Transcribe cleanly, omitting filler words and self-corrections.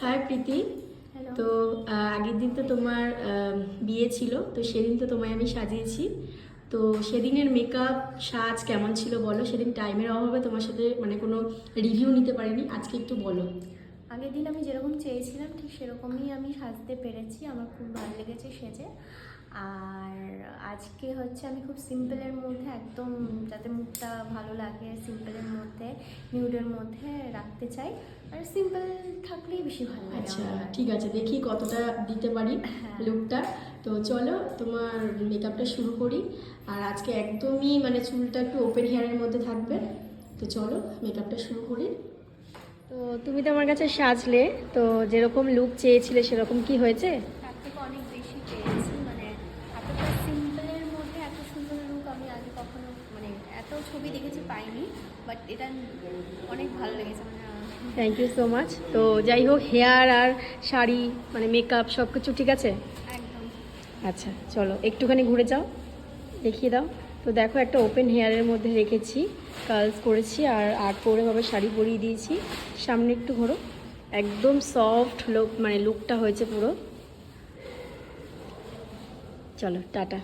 High প্রীতি। Hello. তো আগের দিন তো তোমার বিয়ে ছিল, তো সেদিন তো তোমায় আমি সাজিয়েছি। তো সেদিনের মেকআপ সাজ কেমন ছিল বলো? সেদিন টাইমের অভাবে তোমার সাথে মানে কোনো রিভিউ নিতে পারিনি, আজকে একটু বলো। আগের দিন আমি যেরকম চেয়েছিলাম ঠিক সেরকমই আমি সাজতে পেরেছি, আমার খুব ভালো লেগেছে সেজে। আর আজকে হচ্ছে আমি খুব সিম্পলের মধ্যে, একদম যাতে মুখটা ভালো লাগে সিম্পলের মধ্যে, নিউডের মধ্যে রাখতে চাই। আর সিম্পল থাকলেই বেশি ভালো লাগে। আচ্ছা ঠিক আছে, দেখি কতটা দিতে পারি লুকটা। তো চলো তোমার মেকআপটা শুরু করি। আর আজকে একদমই মানে চুলটা একটু ওপেন হেয়ারের মধ্যে থাকবে। তো চলো মেকআপটা শুরু করি। তো তুমি তো আমার কাছে সাজলে, তো যেরকম লুক চেয়েছিলে সেরকম কি হয়েছে? তার থেকে অনেক বেশি পেয়েছি, মানে এতটা সিম্পলের মধ্যে এত সুন্দর লুক আমি আগে কখনো, মানে এত ছবি দেখেছি পাইনি, বাট এটা অনেক ভালো লেগেছে। মানে থ্যাংক ইউ সো মাচ। তো যাই হোক, হেয়ার আর শাড়ি মানে মেকআপ সব কিছু ঠিক আছে? একদম। আচ্ছা চলো একটুখানি ঘুরে যাও, দেখিয়ে দাও। তো দেখো একটা ওপেন হেয়ারের মধ্যে রেখেছি, কার্লস করেছি আর আর্ট পরেভাবে শাড়ি পরিয়ে দিয়েছি। সামনে একটু ঘোরো, একদম সফট লুক মানে লুকটা হয়েছে পুরো। চলো টাটা।